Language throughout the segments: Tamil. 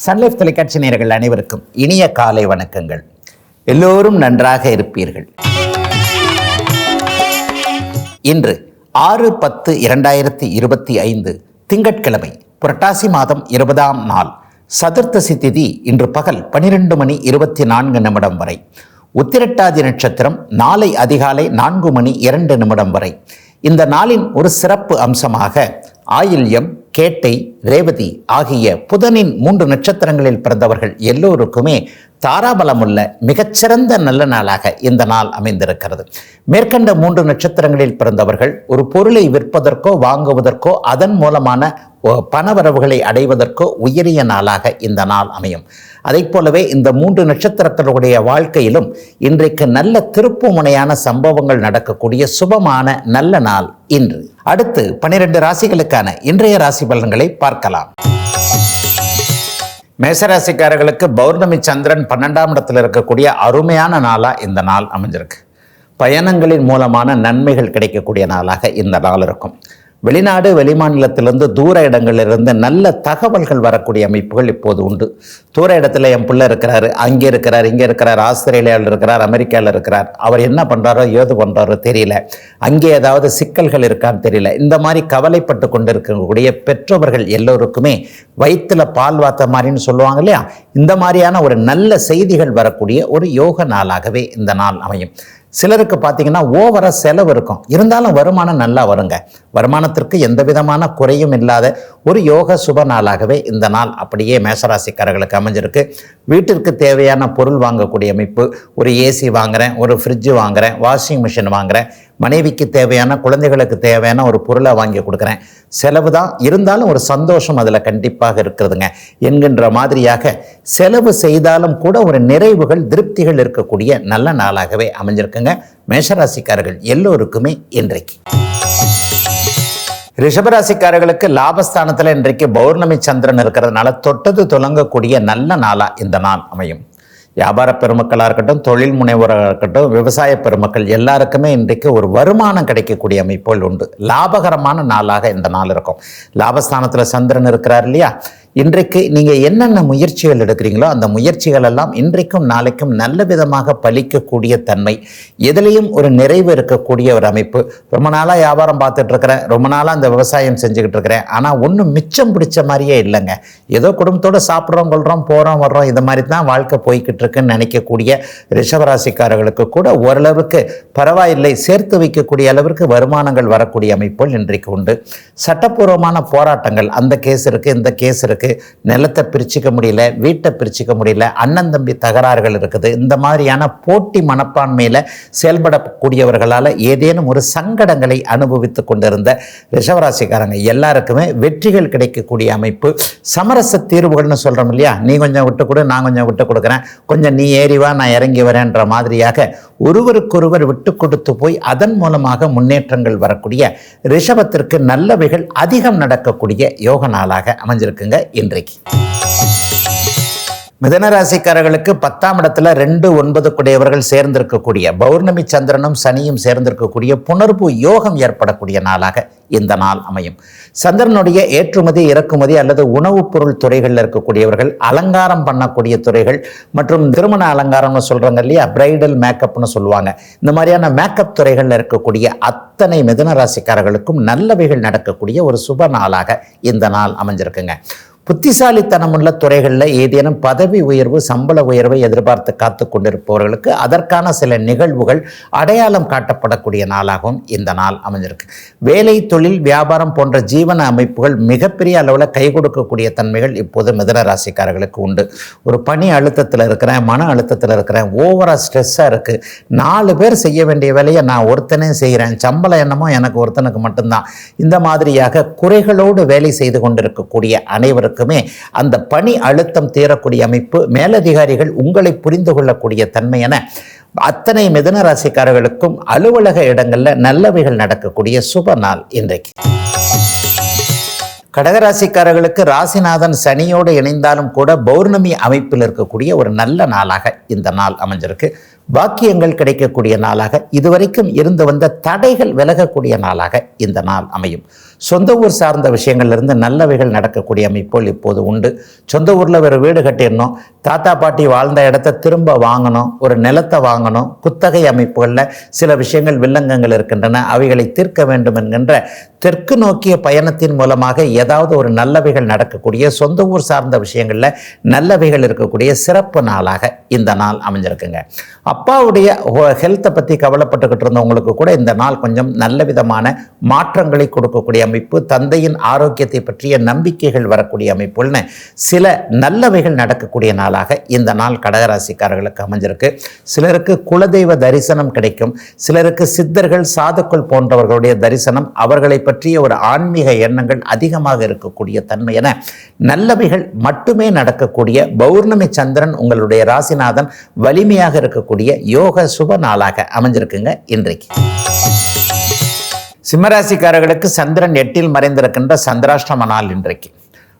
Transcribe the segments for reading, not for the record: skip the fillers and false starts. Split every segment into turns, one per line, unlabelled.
சன்லைஃப் தொலைக்காட்சி நேயர்கள் அனைவருக்கும் இனிய காலை வணக்கங்கள். எல்லோரும் நன்றாக இருப்பீர்கள். இன்று 6/10/2025 திங்கட்கிழமை, புரட்டாசி மாதம் 20ஆம் நாள், சதுர்த்தசி திதி இன்று பகல் 12:24 வரை, உத்திரட்டாதி நட்சத்திரம் நாளை அதிகாலை 4:02 வரை. இந்த நாளின் ஒரு சிறப்பு அம்சமாக ஆயில்யம், கேட்டை, ரேவதி ஆகிய புதனின் 3 நட்சத்திரங்களில் பிறந்தவர்கள் எல்லோருக்குமே தாராபலமுள்ள மிகச்சிறந்த நல்ல நாளாக இந்த நாள் அமைந்திருக்கிறது. மேற்கண்ட 3 நட்சத்திரங்களில் பிறந்தவர்கள் ஒரு பொருளை விற்பதற்கோ வாங்குவதற்கோ அதன் மூலமான பணவரவுகளை அடைவதற்கோ உயரிய நாளாக இந்த நாள் அமையும். அதை போலவே இந்த 3 நட்சத்திரங்களுடைய வாழ்க்கையிலும் இன்றைக்கு நல்ல திருப்புமுனையான சம்பவங்கள் நடக்கக்கூடிய சுபமான நல்ல நாள் இன்று. அடுத்து 12 ராசிகளுக்கான இன்றைய ராசி பலன்களை பார்க்கலாம். மேசராசிக்காரர்களுக்கு பௌர்ணமி சந்திரன் 12ஆம் இடத்தில் இருக்கக்கூடிய அருமையான நாளா இந்த நாள் அமைஞ்சிருக்கு. பயணங்களின் மூலமான நன்மைகள் கிடைக்கக்கூடிய நாளாக இந்த நாள் இருக்கும். வெளிநாடு வெளிமாநிலத்திலிருந்து தூர இடங்களிலிருந்து நல்ல தகவல்கள் வரக்கூடிய அமைப்புகள் இப்போது உண்டு. தூர இடத்துல என் பிள்ளை இருக்கிறாரு, அங்கே இருக்கிறார், இங்கே இருக்கிறார், ஆஸ்திரேலியாவில் இருக்கிறார், அமெரிக்காவில் இருக்கிறார், அவர் என்ன பண்ணுறாரோ ஏது பண்ணுறாரோ தெரியல, அங்கே ஏதாவது சிக்கல்கள் இருக்கான்னு தெரியல, இந்த மாதிரி கவலைப்பட்டு கொண்டு இருக்கக்கூடிய பெற்றவர்கள் எல்லோருக்குமே வயிற்றுல பால் வாத்த மாதிரின்னு சொல்லுவாங்க இல்லையா, இந்த மாதிரியான ஒரு நல்ல செய்திகள் வரக்கூடிய ஒரு யோக நாளாகவே இந்த நாள் அமையும். சிலருக்கு பார்த்தீங்கன்னா ஓவரா செலவு இருக்கும், இருந்தாலும் வருமானம் நல்லா வருங்க. வருமானத்திற்கு எந்த விதமான குறையும் இல்லாத ஒரு யோக சுப நாளாகவே இந்த நாள் அப்படியே மேசராசிக்காரர்களுக்கு அமைஞ்சிருக்கு. வீட்டிற்கு தேவையான பொருள் வாங்கக்கூடிய அமைப்பு, ஒரு ஏசி வாங்குறேன், ஒரு ஃப்ரிட்ஜு வாங்குறேன், வாஷிங் மிஷின் வாங்குறேன், மனைவிக்கு தேவையான, குழந்தைகளுக்கு தேவையான ஒரு பொருளை வாங்கி கொடுக்குறேன், செலவு தான் இருந்தாலும் ஒரு சந்தோஷம் அதில் கண்டிப்பாக இருக்கிறதுங்க என்கின்ற மாதிரியாக செலவு செய்தாலும் கூட ஒரு நிறைவுகள், திருப்திகள் இருக்கக்கூடிய நல்ல நாளாகவே அமைஞ்சிருக்குங்க மேஷராசிக்காரர்கள் எல்லோருக்குமே இன்றைக்கு. ரிஷபராசிக்காரர்களுக்கு லாபஸ்தானத்தில் இன்றைக்கு பௌர்ணமி சந்திரன் இருக்கிறதுனால தொட்டது துலங்கக்கூடிய நல்ல நாளா இந்த நாள் அமையும். வியாபார பெருமக்களாக இருக்கட்டும், தொழில் முனைவோராக இருக்கட்டும், விவசாய பெருமக்கள் எல்லாருக்குமே இன்றைக்கு ஒரு வருமானம் கிடைக்கக்கூடிய அமைப்புகள் உண்டு. லாபகரமான நாளாக இந்த நாள் இருக்கும். லாபஸ்தானத்தில் சந்திரன் இருக்கிறார் இல்லையா, இன்றைக்கு நீங்கள் என்னென்ன முயற்சிகள் எடுக்கிறீங்களோ அந்த முயற்சிகள் எல்லாம் இன்றைக்கும் நாளைக்கும் நல்ல விதமாக பலிக்கக்கூடிய தன்மை, எதிலையும் ஒரு நிறைவு இருக்கக்கூடிய ஒரு அமைப்பு. ரொம்ப நாளாக வியாபாரம் பார்த்துட்டு இருக்கிறேன், ரொம்ப நாளாக அந்த விவசாயம் செஞ்சுக்கிட்டு இருக்கிறேன், ஆனால் ஒன்றும் மிச்சம் பிடிச்ச மாதிரியே இல்லைங்க, ஏதோ குடும்பத்தோடு சாப்பிட்றோம், கொள்கிறோம், போகிறோம், வர்றோம், இது மாதிரி தான் வாழ்க்கை போய்கிட்டு இருக்குன்னு நினைக்கக்கூடிய ரிஷபராசிக்காரர்களுக்கு கூட ஓரளவுக்கு பரவாயில்லை, சேர்த்து வைக்கக்கூடிய அளவிற்கு வருமானங்கள் வரக்கூடிய அமைப்புகள் இன்றைக்கு உண்டு. சட்டப்பூர்வமான போராட்டங்கள், அந்த கேஸ் இருக்குது, இந்த கேஸ் இருக்குது, நிலத்தை பிரிச்சுக்க முடியல, வீட்டை பிரிச்சுக்க முடியல, அண்ணன் தம்பி தகராறுகள் இருக்குது, இந்த மாதிரியான போட்டி மனப்பான்மையில் செயல்படக்கூடியவர்களால் ஏதேனும் ஒரு சங்கடங்களை அனுபவித்து கொண்டிருந்த ரிஷபராசிக்காரங்க எல்லாருக்குமே வெற்றிகள் கிடைக்கக்கூடிய அமைப்பு. சமரச தீர்வுகள்னு சொல்கிறோம் இல்லையா, நீ கொஞ்சம் விட்டு கொடு, நான் கொஞ்சம் விட்டு கொடுக்குறேன், கொஞ்சம் நீ ஏறிவா, நான் இறங்கி வரேன்ற மாதிரியாக ஒருவருக்கொருவர் விட்டு கொடுத்து போய் அதன் மூலமாக முன்னேற்றங்கள் வரக்கூடிய ரிஷபத்திற்கு நல்லவைகள் அதிகம் நடக்கக்கூடிய யோக நாளாக அமைஞ்சிருக்குங்க இன்றைக்கு. மிதனராசிக்காரர்களுக்கு 10ஆம் இடத்துல 2-9 கூடியவர்கள் சேர்ந்திருக்கக்கூடிய பௌர்ணமி சந்திரனும் சனியும் சேர்ந்திருக்கக்கூடிய புணர்வு யோகம் ஏற்படக்கூடிய நாளாக இந்த நாள் அமையும். சந்திரனுடைய ஏற்றுமதி, இறக்குமதி அல்லது உணவுப் பொருள் துறைகளில் இருக்கக்கூடியவர்கள், அலங்காரம் பண்ணக்கூடிய துறைகள் மற்றும் திருமண அலங்காரம்னு சொல்கிறாங்க இல்லையா, பிரைடல் மேக்கப்னு சொல்லுவாங்க, இந்த மாதிரியான மேக்கப் துறைகளில் இருக்கக்கூடிய அத்தனை மிதனராசிக்காரர்களுக்கும் நல்லவைகள் நடக்கக்கூடிய ஒரு சுப நாளாக இந்த நாள் அமைஞ்சிருக்குங்க. புத்திசாலித்தனமுள்ள துறைகளில் ஏதேனும் பதவி உயர்வு, சம்பள உயர்வை எதிர்பார்த்து காத்து கொண்டிருப்பவர்களுக்கு அதற்கான சில நிகழ்வுகள் அடையாளம் காட்டப்படக்கூடிய நாளாகவும் இந்த நாள் அமைஞ்சிருக்கு. வேலை, தொழில், வியாபாரம் போன்ற ஜீவன அமைப்புகள் மிகப்பெரிய அளவில் கை கொடுக்கக்கூடிய தன்மைகள் இப்போது மிதுன ராசிக்காரர்களுக்கு உண்டு. ஒரு பணி அழுத்தத்தில் இருக்கிறேன், மன அழுத்தத்தில் இருக்கிறேன், ஓவராக ஸ்ட்ரெஸ்ஸாக இருக்குது, 4 பேர் செய்ய வேண்டிய வேலையை நான் ஒருத்தனே செய்கிறேன், சம்பளம் என்னமோ எனக்கு ஒருத்தனுக்கு மட்டும்தான், இந்த மாதிரியாக குறைகளோடு வேலை செய்து கொண்டிருக்கக்கூடிய அனைவருக்கும் அந்த பணி அழுத்தம் தீரக்கூடிய அமைப்பு, மேலதிகாரிகள் உங்களை புரிந்து கொள்ளக்கூடிய தன்மை என அத்தனை மிதுன ராசிக்காரர்களுக்கும் அலுவலக இடங்களில் நல்லவைகள் நடக்கக்கூடிய சுப நாள் இன்றைக்கு. கடகராசிக்காரர்களுக்கு ராசிநாதன் சனியோடு இணைந்தாலும் கூட பௌர்ணமி அமைப்பில் இருக்கக்கூடிய ஒரு நல்ல நாளாக இந்த நாள் அமைஞ்சிருக்கு. பாக்கியங்கள் கிடைக்கக்கூடிய நாளாக, இதுவரைக்கும் இருந்து வந்த தடைகள் விலகக்கூடிய நாளாக இந்த நாள் அமையும். சொந்த ஊர் சார்ந்த விஷயங்கள்லேருந்து நல்லவைகள் நடக்கக்கூடிய அமைப்புகள் இப்போது உண்டு. சொந்த ஊரில் ஒரு வீடு கட்டிடணும், தாத்தா பாட்டி வாழ்ந்த இடத்த திரும்ப வாங்கணும், ஒரு நிலத்தை வாங்கணும், குத்தகை அமைப்புகளில் சில விஷயங்கள் வில்லங்கங்கள் இருக்கின்றன, அவைகளை தீர்க்க வேண்டும் என்கின்ற தெற்கு நோக்கிய பயணத்தின் மூலமாக ஏதாவது ஒரு நல்லவைகள் நடக்கக்கூடிய சொந்த ஊர் சார்ந்த விஷயங்களில் நல்லவைகள் இருக்கக்கூடிய சிறப்பு நாளாக இந்த நாள் அமைஞ்சிருக்குங்க. அப்பாவுடைய ஹெல்த்தை பற்றி கவலைப்பட்டுக்கிட்டு இருந்தவங்களுக்கு கூட இந்த நாள் கொஞ்சம் நல்ல விதமான மாற்றங்களை கொடுக்கக்கூடிய அமைப்பு, தந்தையின் ஆரோக்கியத்தை பற்றிய நம்பிக்கைகள் வரக்கூடிய அமைப்புன்னு சில நல்லவைகள் நடக்கக்கூடிய நாளாக இந்த நாள் கடகராசிக்காரர்களுக்கு அமைஞ்சிருக்கு. சிலருக்கு குலதெய்வ தரிசனம் கிடைக்கும், சிலருக்கு சித்தர்கள் சாதுக்கள் போன்றவர்களுடைய தரிசனம், அவர்களை பற்றிய ஒரு ஆன்மீக எண்ணங்கள் அதிகமாக இருக்கக்கூடிய தன்மை என நல்லவைகள் மட்டுமே நடக்கக்கூடிய பௌர்ணமி சந்திரன் உங்களுடைய ராசிநாதன் வலிமையாக இருக்கக்கூடிய யோக சுப நாளாக அமைஞ்சிருக்குங்க இன்றைக்கு. சிம்மராசிக்காரர்களுக்கு சந்திரன் 8இல் மறைந்திருக்கின்ற சந்திராஷ்டம நாள் இன்றைக்கு.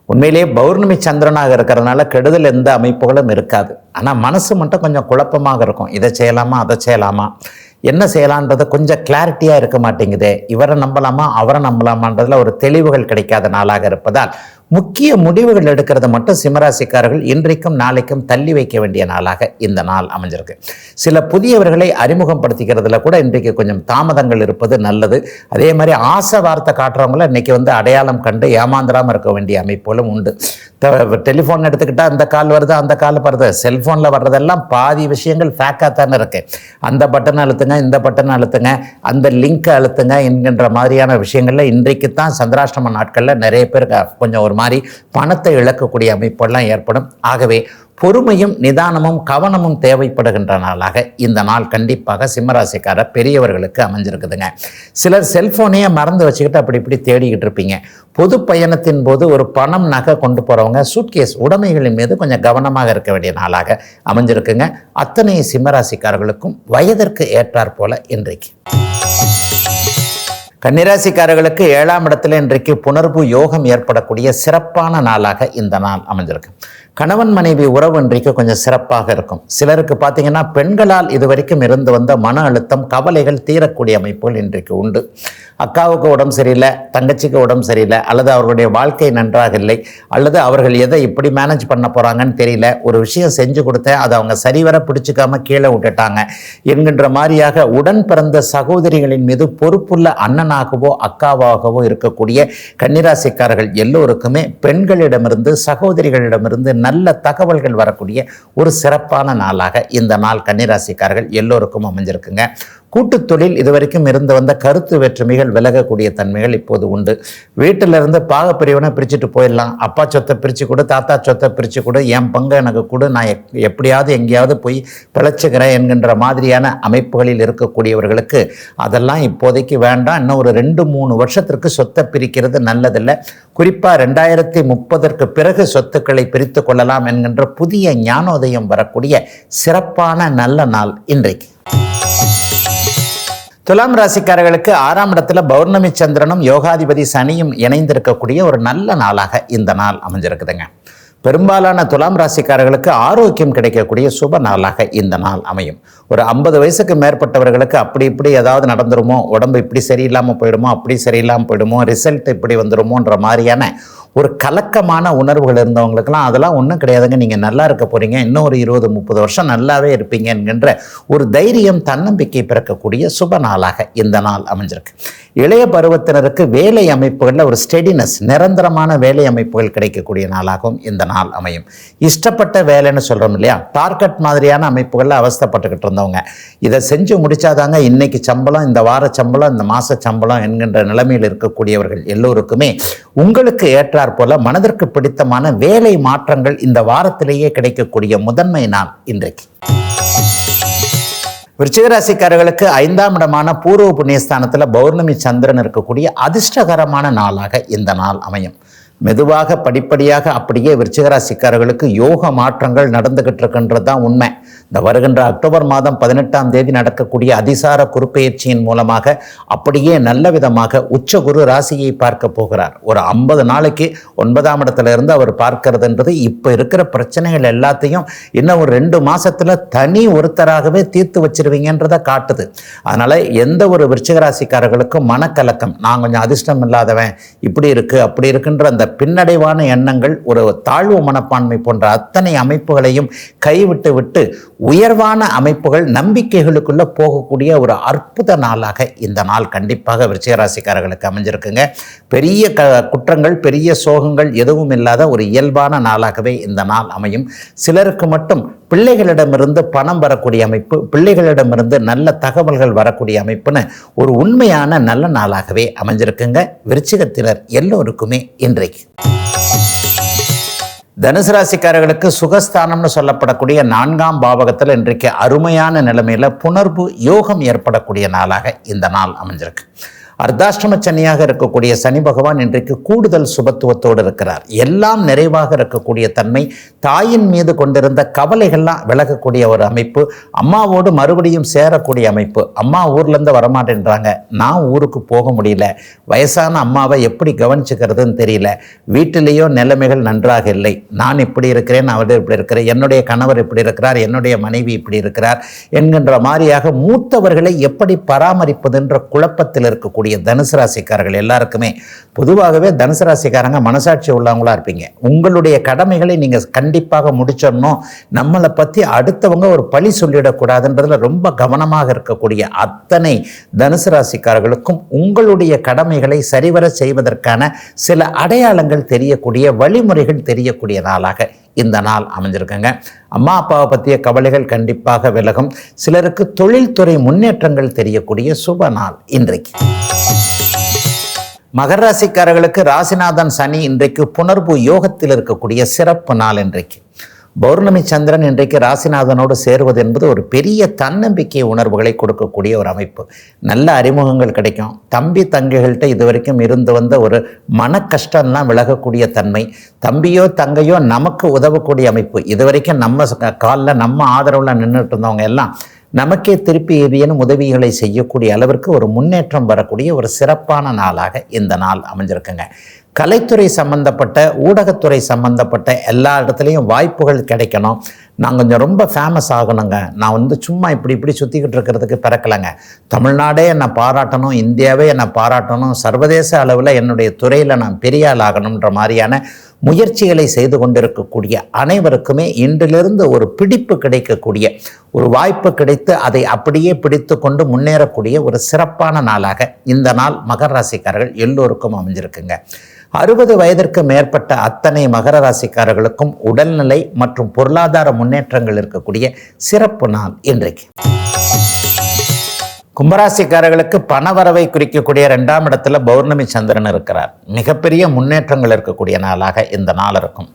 உண்மையிலேயே பௌர்ணமி சந்திரனாக இருக்கிறதுனால கெடுதல் எந்த அமைப்புகளும் இருக்காது. ஆனால் மனசு மட்டும் கொஞ்சம் குழப்பமாக இருக்கும். இதை செய்யலாமா அதை செய்யலாமா, என்ன செய்யலான்றதை கொஞ்சம் கிளாரிட்டியாக இருக்க மாட்டேங்குதே, இவரை நம்பலாமா அவரை நம்பலாமான்றதுல ஒரு தெளிவுகள் கிடைக்காத நாளாக இருப்பதால் முக்கிய முடிவுகள் எடுக்கிறத மட்டும் சிம்மராசிக்காரர்கள் இன்றைக்கும் நாளைக்கும் தள்ளி வைக்க வேண்டிய நாளாக இந்த நாள் அமைஞ்சிருக்கு. சில புதியவர்களை அறிமுகப்படுத்திக்கிறதுல கூட இன்றைக்கு கொஞ்சம் தாமதங்கள் இருப்பது நல்லது. அதே மாதிரி ஆசை வார்த்தை காட்டுறவங்கள இன்னைக்கு அடையாளம் கண்டு ஏமாந்துடாமல் இருக்க வேண்டிய அமைப்புகளும் உண்டு. டெலிஃபோன் எடுத்துக்கிட்டால் அந்த கால் வருது அந்த கால் வருது, செல்ஃபோனில் வர்றதெல்லாம் பாதி விஷயங்கள் ஃபேக்காக தானே இருக்குது. அந்த பட்டனை அழுத்துங்க, இந்த பட்டனை அழுத்துங்க, அந்த லிங்க்கை அழுத்துங்க என்கின்ற மாதிரியான விஷயங்களில் இன்றைக்கு தான் சந்திராஷ்டம நாட்களில் நிறைய பேர் கொஞ்சம் ஒரு மாதிரி பணத்தை இழக்கக்கூடிய அமைப்பெல்லாம் ஏற்படும். ஆகவே பொறுமையும் நிதானமும் கவனமும் தேவைப்படுகின்ற நாளாக இந்த நாள் கண்டிப்பாக சிம்மராசிக்கார பெரியவர்களுக்கு அமைஞ்சிருக்குதுங்க. சிலர் செல்ஃபோனையே மறந்து வச்சுக்கிட்டு அப்படி இப்படி தேடிக்கிட்டு இருப்பீங்க. பொது பயணத்தின் போது ஒரு பணம் நகை கொண்டு போகிறவங்க சூட்கேஸ் உடைமைகளின் மீது கொஞ்சம் கவனமாக இருக்க வேண்டிய நாளாக அமைஞ்சிருக்குங்க. அத்தனை சிம்மராசிக்காரர்களுக்கும் வயதிற்கு ஏற்றாற் போல இன்றைக்கு. கன்னிராசிக்காரர்களுக்கு 7ஆம் இடத்துல இன்றைக்கு புணர்வு யோகம் ஏற்படக்கூடிய சிறப்பான நாளாக இந்த நாள் அமைஞ்சிருக்கு. கணவன் மனைவி உறவு இன்றைக்கு கொஞ்சம் சிறப்பாக இருக்கும். சிலருக்கு பார்த்தீங்கன்னா பெண்களால் இதுவரைக்கும் இருந்து வந்த மன அழுத்தம் கவலைகள் தீரக்கூடிய அமைப்புகள் இன்றைக்கு உண்டு. அக்காவுக்கு உடம்பு சரியில்லை, தங்கச்சிக்கு உடம்பு சரியில்லை, அல்லது அவர்களுடைய வாழ்க்கை நன்றாக இல்லை, அல்லது அவர்கள் எதை இப்படி மேனேஜ் பண்ண போகிறாங்கன்னு தெரியல, ஒரு விஷயம் செஞ்சு கொடுத்தேன் அதை அவங்க சரிவர பிடிச்சிக்காம கீழே விட்டுட்டாங்க என்கின்ற மாதிரியாக உடன் பிறந்த சகோதரிகளின் மீது பொறுப்புள்ள அண்ணனாகவோ அக்காவாகவோ இருக்கக்கூடிய கன்னிராசிக்காரர்கள் எல்லோருக்குமே பெண்களிடமிருந்து சகோதரிகளிடமிருந்து நல்ல தகவல்கள் வரக்கூடிய ஒரு சிறப்பான நாளாக இந்த நாள் கன்னிராசிக்காரர்கள் எல்லோருக்கும் அமைஞ்சிருக்குங்க. கூட்டு தொழில் இதுவரைக்கும் இருந்து வந்த கருத்து வேற்றுமைகள் விலகக்கூடிய தன்மைகள் இப்போது உண்டு. வீட்டிலிருந்து பாகப்பிரிவினை பிரிச்சுட்டு போயிடலாம், அப்பா சொத்தை பிரித்து கொடு, தாத்தா சொத்தை பிரித்து கொடு, என் பங்கு எனக்கு கொடு, நான் எப்படியாவது எங்கேயாவது போய் பிழைச்சிக்கிறேன் என்கின்ற மாதிரியான அமைப்புகளில் இருக்கக்கூடியவர்களுக்கு அதெல்லாம் இப்போதைக்கு வேண்டாம். இன்னும் ஒரு 2-3 வருஷத்திற்கு சொத்தை பிரிக்கிறது நல்லதில்லை. குறிப்பாக 2030 பிறகு சொத்துக்களை பிரித்து கொள்ளலாம் என்கின்ற புதிய ஞானோதயம் வரக்கூடிய சிறப்பான நல்ல நாள் இன்றைக்கு. துலாம் ராசிக்காரர்களுக்கு 6ஆம் இடத்துல பௌர்ணமி சந்திரனும் யோகாதிபதி சனியும் இணைந்திருக்கக்கூடிய ஒரு நல்ல நாளாக இந்த நாள் அமைஞ்சிருக்குதுங்க. பெரும்பாலான துலாம் ராசிக்காரர்களுக்கு ஆரோக்கியம் கிடைக்கக்கூடிய சுப நாளாக இந்த நாள் அமையும். ஒரு 50 வயசுக்கு மேற்பட்டவர்களுக்கு அப்படி இப்படி ஏதாவது நடந்துருமோ, உடம்பு இப்படி சரியில்லாமல் போயிடுமோ, அப்படி சரியில்லாமல் போயிடுமோ, ரிசல்ட் இப்படி வந்துடுமோன்ற மாதிரியான ஒரு கலக்கமான உணர்வுகள் இருந்தவங்களுக்கெல்லாம் அதெல்லாம் ஒன்றும் கிடையாதுங்க, நீங்கள் நல்லா இருக்க போகிறீங்க, இன்னும் ஒரு 20-30 வருஷம் நல்லாவே இருப்பீங்க என்கின்ற ஒரு தைரியம் தன்னம்பிக்கை பிறக்கக்கூடிய சுப நாளாக இந்த நாள் அமைஞ்சிருக்கு. இளைய பருவத்தினருக்கு வேலை அமைப்புகளில் ஒரு ஸ்டெடினஸ், நிரந்தரமான வேலை அமைப்புகள் கிடைக்கக்கூடிய நாளாகவும் இந்த நாள் அமையும். இஷ்டப்பட்ட வேலைன்னு சொல்கிறோம் இல்லையா, டார்கெட் மாதிரியான அமைப்புகளில் அவஸ்தைப்பட்டுக்கிட்டு இருந்தவங்க இதை செஞ்சு முடிச்சாதாங்க இன்னைக்கு சம்பளம், இந்த வார சம்பளம், இந்த மாத சம்பளம் என்கின்ற நிலைமையில் இருக்கக்கூடியவர்கள் எல்லோருக்குமே உங்களுக்கு ஏற்றாற் போல மனதிற்கு பிடித்தமான வேலை மாற்றங்கள் இந்த வாரத்திலேயே கிடைக்கக்கூடிய முதன்மை நாள் இன்றைக்கு. விருச்சிகராசிக்காரர்களுக்கு 5ஆம் இடமான பூர்வ புண்ணியஸ்தானத்தில் பௌர்ணமி சந்திரன் இருக்கக்கூடிய அதிர்ஷ்டகரமான நாளாக இந்த நாள் அமையும். மெதுவாக படிப்படியாக அப்படியே விருச்சிகராசிக்காரர்களுக்கு யோக மாற்றங்கள் நடந்துகிட்டு இருக்கின்றது தான் உண்மை. இந்த வருகின்ற அக்டோபர் மாதம் 18ஆம் தேதி நடக்கக்கூடிய அதிசார குருப்பெயர்ச்சியின் மூலமாக அப்படியே நல்ல விதமாக உச்ச குரு ராசியை பார்க்க போகிறார். ஒரு 50 நாளைக்கு 9ஆம் இடத்துல இருந்து அவர் பார்க்கிறதுன்றது இப்போ இருக்கிற பிரச்சனைகள் எல்லாத்தையும் இன்னும் ஒரு 2 மாசத்துல தனி ஒருத்தராகவே தீர்த்து வச்சிருவீங்கன்றதை காட்டுது. அதனால எந்த ஒரு விருச்சிகராசிக்காரர்களுக்கும் மனக்கலக்கம், நான் கொஞ்சம் அதிர்ஷ்டம் இல்லாதவன், இப்படி இருக்கு அப்படி இருக்குன்ற அந்த பின்னடைவான எண்ணங்கள், ஒரு தாழ்வு மனப்பான்மை போன்ற அத்தனை அமைப்புகளையும் கைவிட்டு விட்டு உயர்வான அமைப்புகள், நம்பிக்கைகளுக்குள்ள போகக்கூடிய ஒரு அற்புத நாளாக இந்த நாள் கண்டிப்பாக விருச்சிகராசிக்காரர்களுக்கு அமைஞ்சிருக்குங்க. பெரிய குற்றங்கள், பெரிய சோகங்கள் எதுவும் இல்லாத ஒரு இயல்பான நாளாகவே இந்த நாள் அமையும். சிலருக்கு மட்டும் பிள்ளைகளிடமிருந்து பணம் வரக்கூடிய அமைப்பு, பிள்ளைகளிடமிருந்து நல்ல தகவல்கள் வரக்கூடிய அமைப்புன்னு ஒரு உண்மையான நல்ல நாளாகவே அமைஞ்சிருக்குங்க. விருச்சிகத்தினர் எல்லோருக்குமே இன்றைக்கு. தனுசு ராசிக்காரர்களுக்கு சுகஸ்தானம்னு சொல்லப்படக்கூடிய 4ஆம் பாவகத்தில் இன்றைக்கு அருமையான நிலைமையில் புணர்வு யோகம் ஏற்படக்கூடிய நாளாக இந்த நாள் அமைஞ்சிருக்கு. அர்த்தாஷ்டம சனியாக இருக்கக்கூடிய சனி பகவான் இன்றைக்கு கூடுதல் சுபத்துவத்தோடு இருக்கிறார். எல்லாம் நிறைவாக இருக்கக்கூடிய தன்மை, தாயின் மீது கொண்டிருந்த கவலைகள்லாம் விலகக்கூடிய ஒரு அமைப்பு, அம்மாவோடு மறுபடியும் சேரக்கூடிய அமைப்பு. அம்மா ஊர்லேருந்து வரமாட்டேன்றாங்க, நான் ஊருக்கு போக முடியல, வயசான அம்மாவை எப்படி கவனிச்சுக்கிறதுன்னு தெரியல, வீட்டிலேயோ நிலைமைகள் நன்றாக இல்லை, நான் இப்படி இருக்கிறேன், அவர் இப்படி இருக்கிறேன், என்னுடைய கணவர் இப்படி இருக்கிறார், என்னுடைய மனைவி இப்படி இருக்கிறார் என்கின்ற மாதிரியாக மூத்தவர்களை எப்படி பராமரிப்பதுன்ற குழப்பத்தில் இருக்கக்கூடிய தனுசு ராசிக்காரர்கள் எல்லாருக்குமே பொதுவாகவே தனுசு ராசிக்காரங்க மனசாட்சி உள்ளவங்களா இருப்பீங்க. உங்களுடைய கடமைகளை நீங்க கண்டிப்பாக முடிச்சிடணும். நம்மளை பத்தி அடுத்தவங்க ஒரு பழி சொல்லிடக்கூடாதுன்றதுல ரொம்ப கவனமாக இருக்கக்கூடிய அத்தனை தனுசு ராசிக்காரர்களுக்கும் உங்களுடைய கடமைகளை சரிவர செய்வதற்கான சில அடையாளங்கள் தெரியக்கூடிய, வழிமுறைகள் தெரியக்கூடிய நாளாக இந்த நாள் அமைஞ்சிருக்குங்க. அம்மா அப்பாவை பற்றிய கவலைகள் கண்டிப்பாக விலகும். சிலருக்கு தொழில்துறை முன்னேற்றங்கள் தெரியக்கூடிய சுப நாள் இன்றைக்கு. மகர ராசிக்காரர்களுக்கு ராசிநாதன் சனி இன்றைக்கு புணர்வு யோகத்தில் இருக்கக்கூடிய சிறப்பு நாள் இன்றைக்கு. பௌர்ணமி சந்திரன் இன்றைக்கு ராசிநாதனோடு சேருவது என்பது ஒரு பெரிய தன்னம்பிக்கை உணர்வுகளை கொடுக்கக்கூடிய ஒரு அமைப்பு. நல்ல அறிமுகங்கள் கிடைக்கும். தம்பி தங்கைகள்கிட்ட இதுவரைக்கும் இருந்து வந்த ஒரு மன கஷ்டம்லாம் விலகக்கூடிய தன்மை, தம்பியோ தங்கையோ நமக்கு உதவக்கூடிய அமைப்பு. இதுவரைக்கும் நம்ம காலில் நம்ம ஆதரவில் நின்றுட்டு இருந்தவங்க எல்லாம் நமக்கே திருப்பி ஏதேனும் உதவிகளை செய்யக்கூடிய அளவிற்கு ஒரு முன்னேற்றம் வரக்கூடிய ஒரு சிறப்பான நாளாக இந்த நாள் அமைஞ்சிருக்குங்க. கலைத்துறை சம்பந்தப்பட்ட, ஊடகத்துறை சம்பந்தப்பட்ட எல்லா இடத்துலையும் வாய்ப்புகள் கிடைக்கணும். நான் கொஞ்சம் ரொம்ப ஃபேமஸ் ஆகணுங்க, நான் சும்மா இப்படி சுற்றிக்கிட்டு இருக்கிறதுக்கு பிறக்கலைங்க, தமிழ்நாடே என்னை பாராட்டணும், இந்தியாவே என்னை பாராட்டணும், சர்வதேச அளவில் என்னுடைய துறையில் நான் பெரிய ஆள் ஆகணுன்ற மாதிரியான முயற்சிகளை செய்து கொண்டிருக்கக்கூடிய அனைவருக்குமே இன்றிலிருந்து ஒரு பிடிப்பு கிடைக்கக்கூடிய, ஒரு வாய்ப்பு கிடைத்து அதை அப்படியே பிடித்து கொண்டு முன்னேறக்கூடிய ஒரு சிறப்பான நாளாக இந்த நாள் மகர ராசிக்காரர்கள் எல்லோருக்கும் அமைஞ்சிருக்குங்க. 60 வயதிற்கு மேற்பட்ட அத்தனை மகர ராசிக்காரர்களுக்கும் உடல்நிலை மற்றும் பொருளாதார முன்னேற்றங்கள் இருக்கக்கூடிய சிறப்பு நாள் இன்றைக்கு. கும்பராசிக்காரர்களுக்கு பணவரவை குறிக்கக்கூடிய 2ஆம் இடத்துல பௌர்ணமி சந்திரன் இருக்கிறார். மிகப்பெரிய முன்னேற்றங்கள் இருக்கக்கூடிய நாளாக இந்த நாள் இருக்கும்.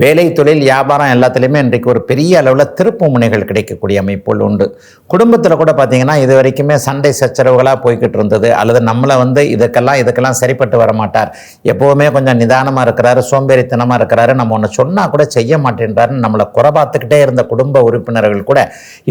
வேலை, தொழில், வியாபாரம் எல்லாத்துலேயுமே இன்றைக்கு ஒரு பெரிய அளவில் திருப்பு முனைகள் கிடைக்கக்கூடிய அமைப்புகள் உண்டு. குடும்பத்தில் கூட பார்த்திங்கன்னா இது வரைக்குமே சண்டை சச்சரவுகளாக போய்கிட்டு இருந்தது, அல்லது நம்மளை இதுக்கெல்லாம் சரிப்பட்டு வர மாட்டார், எப்போவுமே கொஞ்சம் நிதானமாக இருக்கிறாரு, சோம்பேறித்தனமாக இருக்கிறாரு, நம்ம ஒன்று சொன்னால் கூட செய்ய மாட்டேன்றாருன்னு நம்மளை குறைபாத்துக்கிட்டே இருந்த குடும்ப உறுப்பினர்கள் கூட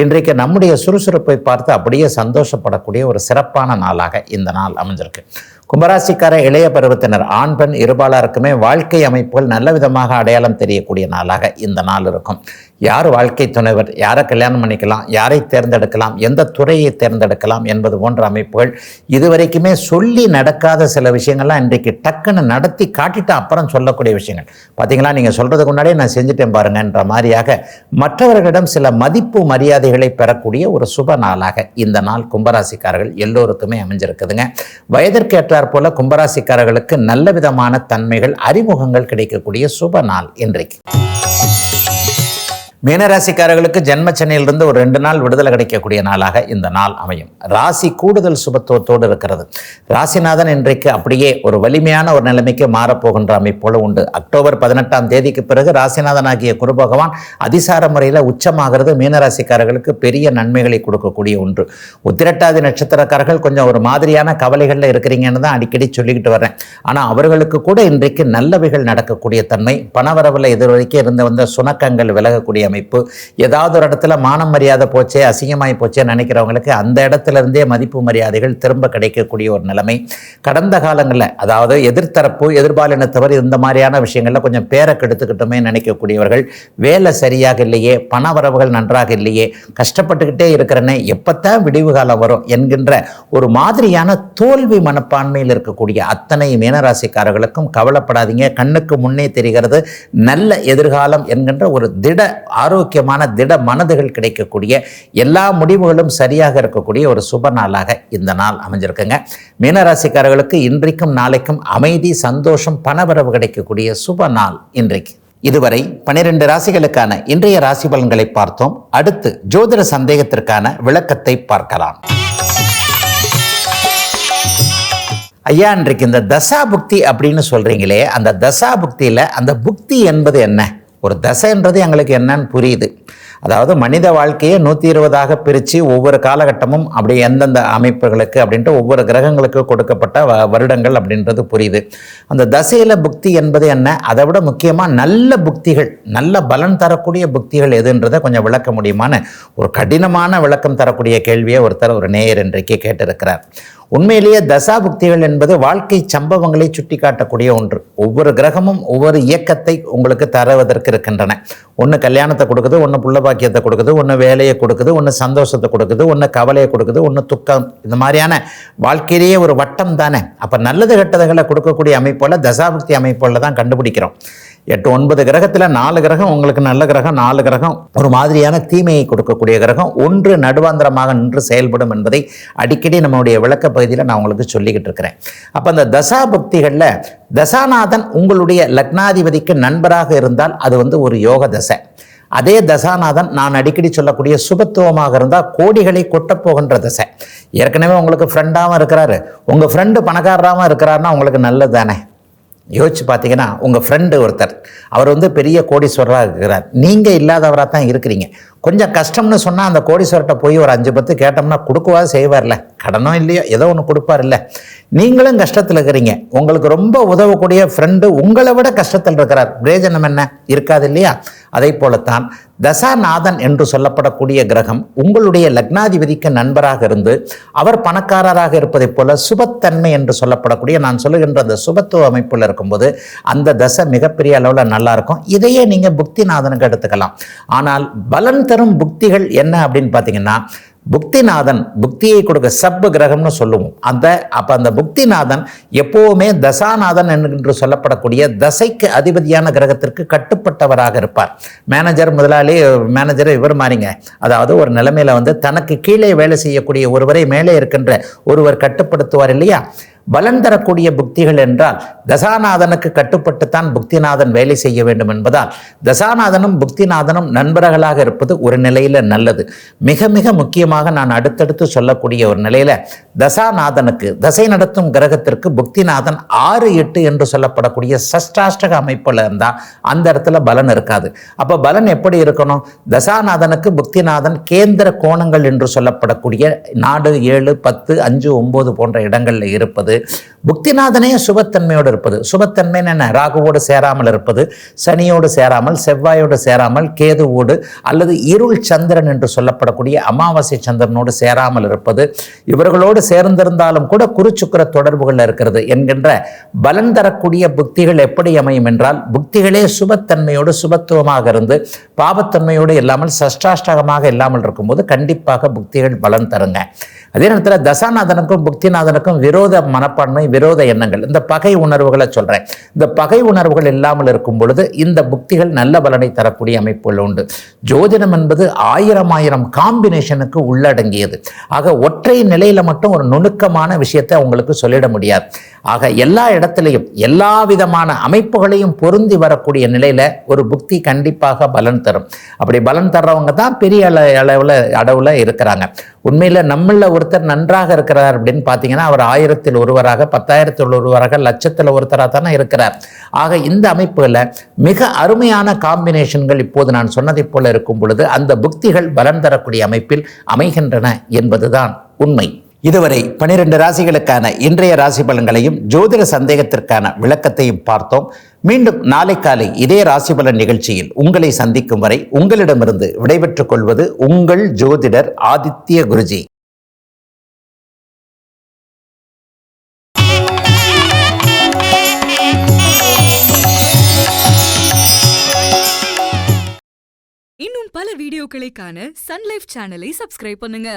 இன்றைக்கு நம்முடைய சுறுசுறுப்பை பார்த்து அப்படியே சந்தோஷப்படக்கூடிய ஒரு சிறப்பான நாளாக இந்த நாள் அமைஞ்சிருக்கு. கும்பராசிக்கார இளைய பருவத்தினர், ஆண் பெண் இருபாலருக்குமே வாழ்க்கை அமைப்புகள் நல்ல விதமாக அடையாளம் தெரியக்கூடிய நாளாக இந்த நாள் இருக்கும். யார் வாழ்க்கை துணைவர், யாரை கல்யாணம் பண்ணிக்கலாம், யாரை தேர்ந்தெடுக்கலாம், எந்த துறையை தேர்ந்தெடுக்கலாம் என்பது போன்ற அமைப்புகள், இதுவரைக்குமே சொல்லி நடக்காத சில விஷயங்கள்லாம் இன்றைக்கு டக்குன்னு நடத்தி காட்டிட்டு அப்புறம் சொல்லக்கூடிய விஷயங்கள். பார்த்தீங்களா, நீங்கள் சொல்கிறதுக்கு முன்னாடியே நான் செஞ்சுட்டேன் பாருங்கன்ற மாதிரியாக மற்றவர்களிடம் சில மதிப்பு மரியாதைகளை பெறக்கூடிய ஒரு சுப நாளாக இந்த நாள் கும்பராசிக்காரர்கள் எல்லோருக்குமே அமைஞ்சிருக்குதுங்க. வயதிற்கேற்றார் போல கும்பராசிக்காரர்களுக்கு நல்ல விதமான தன்மைகள், அறிமுகங்கள் கிடைக்கக்கூடிய சுப நாள் இன்றைக்கு. மீனராசிக்காரர்களுக்கு ஜென்மச்சனியிலிருந்து ஒரு 2 நாள் விடுதலை கிடைக்கக்கூடிய நாளாக இந்த நாள் அமையும். ராசி கூடுதல் சுபத்துவத்தோடு இருக்கிறது. ராசிநாதன் இன்றைக்கு அப்படியே ஒரு வலிமையான ஒரு நிலைமைக்கு மாறப்போகின்ற அமைப்போடு உண்டு. அக்டோபர் 18ஆம் தேதிக்கு பிறகு ராசிநாதன் ஆகிய குரு பகவான் அதிசார முறையில் உச்சமாகிறது. மீனராசிக்காரர்களுக்கு பெரிய நன்மைகளை கொடுக்கக்கூடிய ஒன்று. உத்திரட்டாதி நட்சத்திரக்காரர்கள் கொஞ்சம் ஒரு மாதிரியான கவலைகளில் இருக்கிறீங்கன்னு தான் அடிக்கடி சொல்லிக்கிட்டு வரேன். ஆனால் அவர்களுக்கு கூட இன்றைக்கு நல்லவைகள் நடக்கக்கூடிய தன்மை, பணவரவில் இதுவரைக்கும் இருந்து வந்த சுணக்கங்கள் விலகக்கூடிய அமைப்பு, ஏதாவது ஒரு இடத்துல மானம் மரியாதை போச்சே, அசிங்கமாய் போச்சே நினைக்கிறவங்களுக்கு அந்த இடத்துல இருந்தே மதிப்பு மரியாதைகள் திரும்ப கிடைக்கக்கூடிய ஒரு நிலைமை. கடந்த காலங்களில் அதாவது எதிர்த்தரப்பு எதிர்பாலினத்தவர் இந்த மாதிரியான விஷயங்கள்ல கொஞ்சம் பேரை கெடுத்துக்கிட்டோமே நினைக்கக்கூடியவர்கள், வேலை சரியாக இல்லையே, பண வரவுகள் நன்றாக இல்லையே, கஷ்டப்பட்டுக்கிட்டே இருக்கிறனே, எப்பத்தான் விடிவு காலம் வரும் என்கின்ற ஒரு மாதிரியான தோல்வி மனப்பான்மையில் இருக்கக்கூடிய அத்தனை மீனராசிக்காரர்களுக்கும் கவலைப்படாதீங்க. கண்ணுக்கு முன்னே தெரிகிறது நல்ல எதிர்காலம் என்கின்ற ஒரு திட ஆரோக்கியமான திட மனதுகள் கிடைக்கக்கூடிய, எல்லா முடிவுகளும் சரியாக இருக்கக்கூடிய ஒரு சுப நாளாக இந்த நாள் அமைஞ்சிருக்குங்க. மீனராசிக்காரர்களுக்கு இன்றைக்கும் நாளைக்கும் அமைதி, சந்தோஷம், பணவரவு கிடைக்கக்கூடிய சுப நாள் இன்றைக்கு. இதுவரை 12 ராசிகளுக்கான இன்றைய ராசி பலன்களை பார்த்தோம். அடுத்து ஜோதிட சந்தேகத்திற்கான விளக்கத்தை பார்க்கலாம். ஐயா, இன்றைக்கு இந்த தசா புக்தி அப்படின்னு சொல்றீங்களே, அந்த தசா புக்தியில் அந்த புக்தி என்பது என்ன? ஒரு தசைன்றது எங்களுக்கு என்னன்னு புரியுது. அதாவது மனித வாழ்க்கையை 120ஆக பிரித்து ஒவ்வொரு காலகட்டமும் அப்படி எந்தெந்த அமைப்புகளுக்கு அப்படின்ட்டு ஒவ்வொரு கிரகங்களுக்கு கொடுக்கப்பட்ட வருடங்கள் அப்படின்றது புரியுது. அந்த தசையில் புக்தி என்பது என்ன? அதை விட முக்கியமாக நல்ல புக்திகள், நல்ல பலன் தரக்கூடிய புக்திகள் எதுன்றதை கொஞ்சம் விளக்க முடியுமான்னு ஒரு கடினமான விளக்கம் தரக்கூடிய கேள்வியை ஒரு நேயர் இன்றைக்கு கேட்டிருக்கிறார். உண்மையிலேயே தசாபுக்திகள் என்பது வாழ்க்கை சம்பவங்களை சுட்டி காட்டக்கூடிய ஒன்று. ஒவ்வொரு கிரகமும் ஒவ்வொரு இயக்கத்தை உங்களுக்கு தருவதற்கு இருக்கின்றன. ஒன்று கல்யாணத்தை கொடுக்குது, ஒன்று புள்ள பாக்கியத்தை கொடுக்குது, ஒன்று வேலையை கொடுக்குது, ஒன்று சந்தோஷத்தை கொடுக்குது, ஒன்று கவலையை கொடுக்குது, ஒன்று துக்கம். இந்த மாதிரியான வாழ்க்கையிலேயே ஒரு வட்டம் தானே. அப்போ நல்லது கெட்டதுகளை கொடுக்கக்கூடிய அமைப்போல் தசாபுக்தி அமைப்போல் தான் கண்டுபிடிக்கிறோம். 8 9 கிரகத்தில் 4 கிரகம் உங்களுக்கு நல்ல கிரகம், 4 கிரகம் ஒரு மாதிரியான தீமையை கொடுக்கக்கூடிய கிரகம், ஒன்று நடுவாந்திரமாக நின்று செயல்படும் என்பதை அடிக்கடி நம்மளுடைய விளக்க பகுதியில் நான் உங்களுக்கு சொல்லிக்கிட்டு இருக்கிறேன். அப்போ அந்த தசாபக்திகளில் தசாநாதன் உங்களுடைய லக்னாதிபதிக்கு நண்பராக இருந்தால் அது ஒரு யோக தசை. அதே தசாநாதன் நான் அடிக்கடி சொல்லக்கூடிய சுபத்துவமாக இருந்தால் கோடிகளை கொட்டப்போகின்ற தசை. ஏற்கனவே உங்களுக்கு ஃப்ரெண்டாகவும் இருக்கிறாரு, உங்கள் ஃப்ரெண்டு பணக்காரராகவும் இருக்கிறாருன்னா உங்களுக்கு நல்லது தானே. யோசிச்சு பார்த்தீங்கன்னா, உங்கள் ஃப்ரெண்டு ஒருத்தர் அவர் பெரிய கோடீஸ்வரராக இருக்கிறார், நீங்கள் இல்லாதவராக தான் இருக்கிறீங்க. கொஞ்சம் கஷ்டம்னு சொன்னால் அந்த கோடீஸ்வரர்கிட்ட போய் ஒரு 5 10 கேட்டோம்னா கொடுக்கவா செய்வார்ல, கடனோ இல்லையோ ஏதோ ஒன்று கொடுப்பார் இல்லை. நீங்களும் கஷ்டத்தில் இருக்கிறீங்க, உங்களுக்கு ரொம்ப உதவக்கூடிய ஃப்ரெண்டு உங்களை விட கஷ்டத்தில் இருக்கிறார், பிரயோஜனம் என்ன இருக்காது இல்லையா? அதை போலத்தான் தசாநாதன் என்று சொல்லப்படக்கூடிய கிரகம் உங்களுடைய லக்னாதிபதிக்கு நண்பராக இருந்து அவர் பணக்காரராக இருப்பதைப் போல சுபத்தன்மை என்று சொல்லப்படக்கூடிய நான் சொல்லுகின்ற அந்த சுபத்துவ அமைப்பில் இருக்கும்போது அந்த தசை மிகப்பெரிய அளவில் நல்லா இருக்கும். இதையே நீங்கள் புக்திநாதனுக்கு எடுத்துக்கலாம். ஆனால் பலன் தரும் புக்திகள் என்ன அப்படின்னு பார்த்தீங்கன்னா, புக்திநாதன் புக்தியை கொடுக்க சப்பு கிரகம்னு சொல்லுவோம். அப்போ அந்த புக்திநாதன் எப்போவுமே தசாநாதன் என்று சொல்லப்படக்கூடிய தசைக்கு அதிபதியான கிரகத்திற்கு கட்டுப்பட்டவராக இருப்பார். மேனேஜர் முதலாளி மேனேஜர் இவர் மாறிங்க, அதாவது ஒரு நிலைமையில தனக்கு கீழே வேலை செய்யக்கூடிய ஒருவரை மேலே இருக்கின்ற ஒருவர் கட்டுப்படுத்துவார் இல்லையா? பலன் தரக்கூடிய புக்திகள் என்றால் தசாநாதனுக்கு கட்டுப்பட்டுத்தான் புக்திநாதன் வேலை செய்ய வேண்டும் என்பதால் தசாநாதனும் புக்திநாதனும் நண்பர்களாக இருப்பது ஒரு நிலையில் நல்லது. மிக மிக முக்கியமாக நான் அடுத்தடுத்து சொல்லக்கூடிய ஒரு நிலையில் தசாநாதனுக்கு தசை நடத்தும் கிரகத்திற்கு புக்திநாதன் 6 8 என்று சொல்லப்படக்கூடிய சஷ்டாஷ்டக அமைப்பில் இருந்தால் அந்த இடத்துல பலன் இருக்காது. அப்போ பலன் எப்படி இருக்கணும்? தசாநாதனுக்கு புக்திநாதன் கேந்திர கோணங்கள் என்று சொல்லப்படக்கூடிய 4 7 10 5 9 போன்ற இடங்களில் இருப்பது, புக்திநாதனே சுபத்தன்மையோடு இருப்பது. சுபத்தன்மைன்னு என்ன? ராகுவோடு சேராமல் இருப்பது, சனியோடு சேராமல், செவ்வாயோடு சேராமல், கேதுவோடு அல்லது இருள் சந்திரன் என்று சொல்லப்படக்கூடிய அமாவாசை சந்திரனோடு சேராமல் இருப்பது, இவர்களோடு சேர்ந்திருந்தாலும் கூட குருச்சுக்கிர தொடர்புகள் இருக்கிறது என்கின்ற பலன் தரக்கூடிய புக்திகள் எப்படி அமையும் என்றால், புக்திகளே சுபத்தன்மையோடு சுபத்துவமாக இருந்து பாபத்தன்மையோடு இல்லாமல் சஷ்டாஷ்டகமாக இல்லாமல் இருக்கும்போது கண்டிப்பாக புக்திகள் பலன் தருங்க. அதே நேரத்தில் தசாநாதனுக்கும் புக்திநாதனுக்கும் விரோத மனப்பான்மை, விரோத எண்ணங்கள், இந்த பகை உணர்வுகளை சொல்கிறேன். இந்த பகை உணர்வுகள் இல்லாமல் இருக்கும் பொழுது இந்த புக்திகள் நல்ல பலனை தரக்கூடிய அமைப்புகள் உண்டு. ஜோதிடம் என்பது ஆயிரம் காம்பினேஷனுக்கு உள்ளடங்கியது. ஆக ஒற்றை நிலையில் மட்டும் ஒரு நுணுக்கமான விஷயத்தை அவங்களுக்கு சொல்லிட முடியாது. ஆக எல்லா இடத்துலையும் எல்லா விதமான அமைப்புகளையும் பொருந்தி வரக்கூடிய நிலையில் ஒரு புக்தி கண்டிப்பாக பலன் தரும். அப்படி பலன் தர்றவங்க தான் பெரிய அளவில் இருக்கிறாங்க. உண்மையில் நம்மள ஒருத்தர் நன்றாக இருக்கிறார் அப்படின்னு பார்த்தீங்கன்னா அவர் 1000-ல் ஒருவராக, 10,000-ல் ஒருவராக, லட்சத்தில் ஒருத்தராக தானே இருக்கிறார். ஆக இந்த அமைப்புகளில் மிக அருமையான காம்பினேஷன்கள் இப்போது நான் சொன்னதை போல இருக்கும் பொழுது அந்த புக்திகள் பலன் தரக்கூடிய அமைப்பில் அமைகின்றன என்பதுதான் உண்மை. இதுவரை 12 ராசிகளுக்கான இன்றைய ராசி பலன்களையும் ஜோதிட சந்தேகத்திற்கான விளக்கத்தையும் பார்த்தோம். மீண்டும் நாளை காலை இதே ராசி பலன் நிகழ்ச்சியில் உங்களை சந்திக்கும் வரை உங்களிடமிருந்து விடைபெற்றுக் கொள்வது உங்கள் ஜோதிடர் ஆதித்ய குருஜி.
இன்னும் பல வீடியோக்களை காண சன் லைஃப் சேனலை சப்ஸ்கிரைப் பண்ணுங்க.